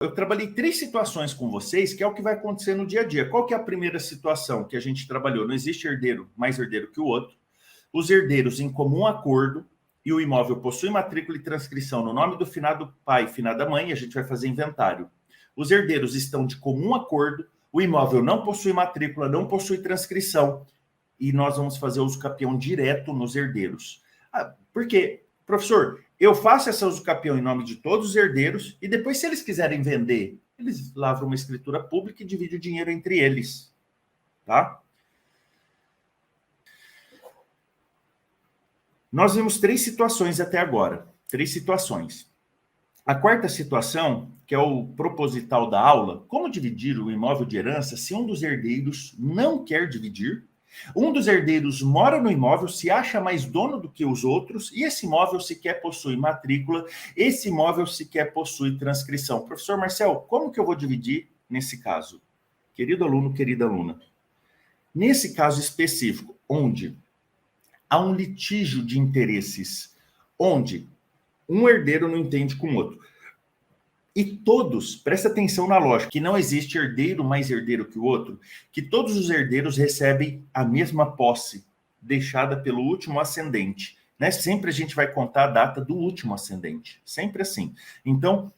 Eu trabalhei 3 situações com vocês, que é o que vai acontecer no dia a dia. Qual que é a primeira situação que a gente trabalhou? Não existe herdeiro mais herdeiro que o outro. Os herdeiros em comum acordo e o imóvel possui matrícula e transcrição no nome do finado pai e finada mãe, a gente vai fazer inventário. Os herdeiros estão de comum acordo, o imóvel não possui matrícula, não possui transcrição, e nós vamos fazer uso capião direto nos herdeiros. Por quê? Professor, eu faço essa uso capião em nome de todos os herdeiros, e depois, se eles quiserem vender, eles lavram uma escritura pública e dividem o dinheiro entre eles. Tá? Nós vimos 3 situações até agora. 3 situações. A quarta situação, que é o proposital da aula, como dividir o imóvel de herança se um dos herdeiros não quer dividir? Um dos herdeiros mora no imóvel, se acha mais dono do que os outros, e esse imóvel sequer possui matrícula, esse imóvel sequer possui transcrição. Professor Marcel, como que eu vou dividir nesse caso? Querido aluno, querida aluna, nesse caso específico, onde há um litígio de interesses, onde um herdeiro não entende com o outro, e todos, presta atenção na lógica, que não existe herdeiro mais herdeiro que o outro, que todos os herdeiros recebem a mesma posse, deixada pelo último ascendente. Né? Sempre a gente vai contar a data do último ascendente, sempre assim. Então,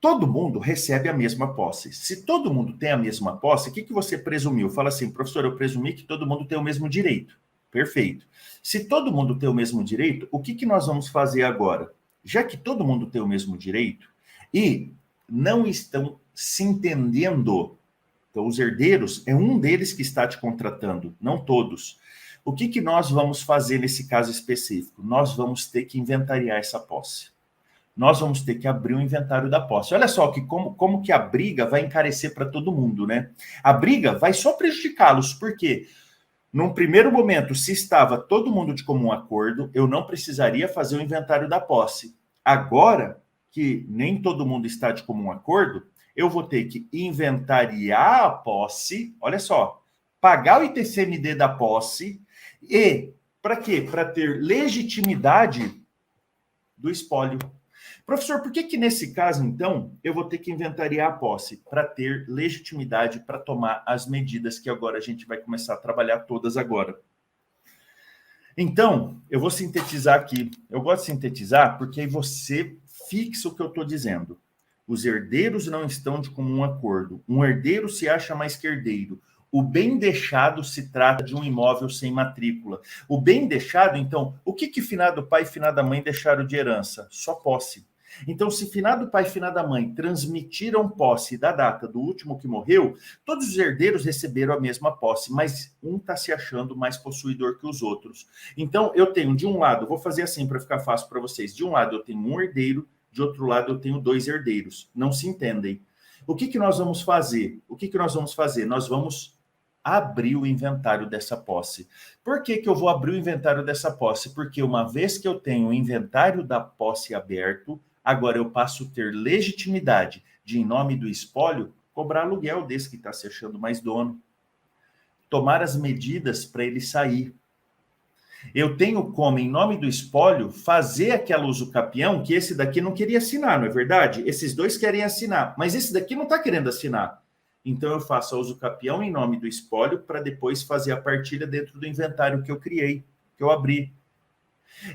todo mundo recebe a mesma posse. Se todo mundo tem a mesma posse, o que você presumiu? Fala assim, professor, eu presumi que todo mundo tem o mesmo direito. Perfeito. Se todo mundo tem o mesmo direito, o que nós vamos fazer agora? Já que todo mundo tem o mesmo direito, e não estão se entendendo. Então, os herdeiros, é um deles que está te contratando, não todos. O que nós vamos fazer nesse caso específico? Nós vamos ter que inventariar essa posse. Nós vamos ter que abrir o inventário da posse. Olha só que como que a briga vai encarecer para todo mundo, né? A briga vai só prejudicá-los, por quê? Num primeiro momento, se estava todo mundo de comum acordo, eu não precisaria fazer o inventário da posse. Agora, que nem todo mundo está de comum acordo, eu vou ter que inventariar a posse, olha só, pagar o ITCMD da posse e, para quê? Para ter legitimidade do espólio. Professor, por que nesse caso, então, eu vou ter que inventariar a posse? Para ter legitimidade para tomar as medidas que agora a gente vai começar a trabalhar todas agora. Então, eu vou sintetizar aqui. Eu gosto de sintetizar porque aí você fixa o que eu estou dizendo. Os herdeiros não estão de comum acordo. Um herdeiro se acha mais que herdeiro. O bem deixado se trata de um imóvel sem matrícula. O bem deixado, então, o que finado pai e finada mãe deixaram de herança? Só posse. Então, se finado pai e finada mãe transmitiram posse da data do último que morreu, todos os herdeiros receberam a mesma posse, mas um está se achando mais possuidor que os outros. Então, eu tenho, de um lado, vou fazer assim para ficar fácil para vocês, de um lado eu tenho um herdeiro, de outro lado eu tenho 2 herdeiros. Não se entendem. O que nós vamos fazer? Nós vamos abrir o inventário dessa posse. Por que eu vou abrir o inventário dessa posse? Porque uma vez que eu tenho o inventário da posse aberto, agora eu passo a ter legitimidade de, em nome do espólio, cobrar aluguel desse que está se achando mais dono. Tomar as medidas para ele sair. Eu tenho como, em nome do espólio, fazer aquela usucapião que esse daqui não queria assinar, não é verdade? Esses 2 querem assinar, mas esse daqui não está querendo assinar. Então, eu faço a usucapião em nome do espólio para depois fazer a partilha dentro do inventário que eu criei, que eu abri.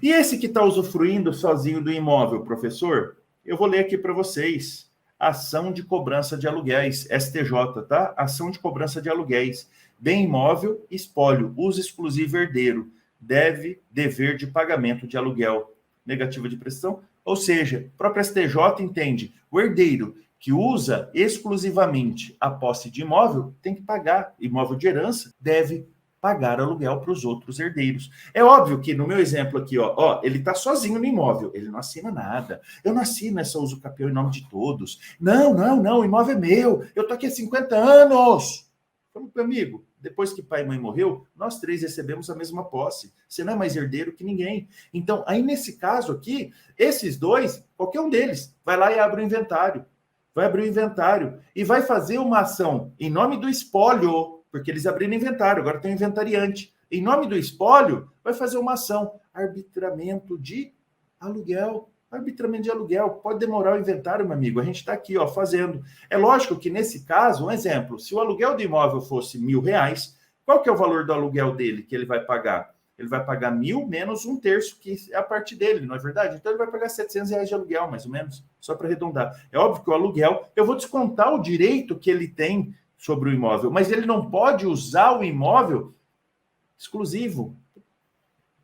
E esse que está usufruindo sozinho do imóvel, professor? Eu vou ler aqui para vocês. Ação de cobrança de aluguéis, STJ, tá? Ação de cobrança de aluguéis. Bem imóvel, espólio, uso exclusivo herdeiro. Dever de pagamento de aluguel. Negativa de prestação. Ou seja, a própria STJ entende, o herdeiro que usa exclusivamente a posse de imóvel tem que pagar, imóvel de herança, deve pagar aluguel para os outros herdeiros. É óbvio que no meu exemplo aqui, ele está sozinho no imóvel, ele não assina nada. Eu não assino essa usucapião em nome de todos. Não, o imóvel é meu, eu estou aqui há 50 anos. Vamos, meu amigo, depois que pai e mãe morreu, nós 3 recebemos a mesma posse. Você não é mais herdeiro que ninguém. Então, aí nesse caso aqui, esses 2, qualquer um deles, vai lá e abre o inventário. Vai abrir o inventário e vai fazer uma ação em nome do espólio, porque eles abriram inventário, agora tem um inventariante. Em nome do espólio, vai fazer uma ação, arbitramento de aluguel. Arbitramento de aluguel, pode demorar o inventário, meu amigo. A gente está aqui, ó, fazendo. É lógico que nesse caso, um exemplo, se o aluguel do imóvel fosse R$1.000, qual que é o valor do aluguel dele que ele vai pagar? Ele vai pagar 1.000 menos 1/3, que é a parte dele, não é verdade? Então ele vai pagar R$700 de aluguel, mais ou menos, só para arredondar. É óbvio que o aluguel, eu vou descontar o direito que ele tem sobre o imóvel, mas ele não pode usar o imóvel exclusivo,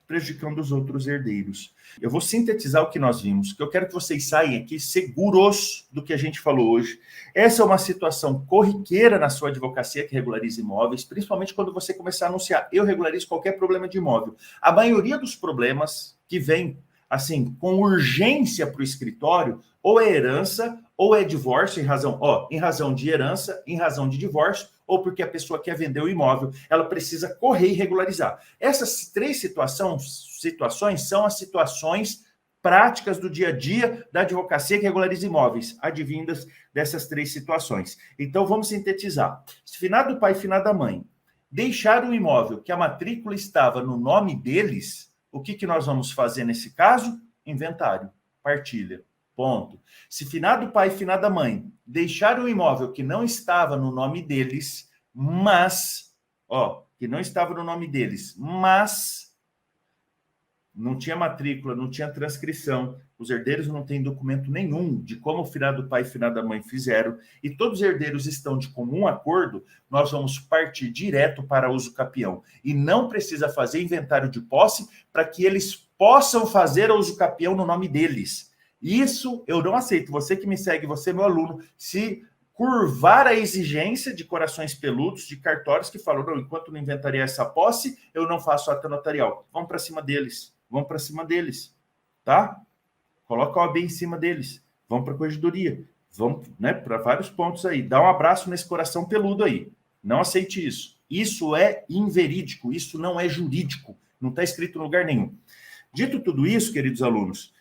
prejudicando os outros herdeiros. Eu vou sintetizar o que nós vimos, que eu quero que vocês saiam aqui seguros do que a gente falou hoje. Essa é uma situação corriqueira na sua advocacia que regulariza imóveis, principalmente quando você começar a anunciar, eu regularizo qualquer problema de imóvel. A maioria dos problemas que vem, assim, com urgência para o escritório, ou é herança, ou é divórcio, em razão de herança, em razão de divórcio, ou porque a pessoa quer vender o imóvel, ela precisa correr e regularizar. Essas 3 situações são as situações práticas do dia a dia da advocacia que regulariza imóveis, advindas dessas 3 situações. Então, vamos sintetizar. Se finado pai e finada mãe deixaram o imóvel que a matrícula estava no nome deles, o que nós vamos fazer nesse caso? Inventário, partilha. Ponto. Se finado pai e finada mãe deixaram o imóvel que não estava no nome deles, mas não tinha matrícula, não tinha transcrição, os herdeiros não têm documento nenhum de como o finado pai e finada mãe fizeram, e todos os herdeiros estão de comum acordo, nós vamos partir direto para uso capião. E não precisa fazer inventário de posse para que eles possam fazer uso capião no nome deles. Isso eu não aceito. Você que me segue, você meu aluno, se curvar a exigência de corações peludos, de cartórios que falam, não, enquanto não inventariar essa posse, eu não faço ata notarial. Vamos para cima deles, tá? Coloca a OAB em cima deles. Vamos para a corregedoria. Vamos, né, para vários pontos aí. Dá um abraço nesse coração peludo aí. Não aceite isso. Isso é inverídico, isso não é jurídico. Não está escrito em lugar nenhum. Dito tudo isso, queridos alunos,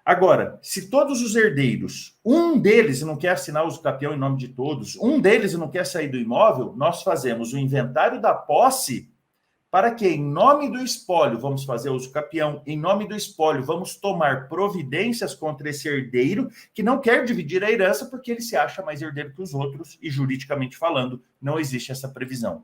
agora, se todos os herdeiros, um deles não quer assinar o uso capião em nome de todos, um deles não quer sair do imóvel, nós fazemos o inventário da posse para que, em nome do espólio, vamos fazer uso capião, em nome do espólio, vamos tomar providências contra esse herdeiro que não quer dividir a herança porque ele se acha mais herdeiro que os outros e, juridicamente falando, não existe essa previsão.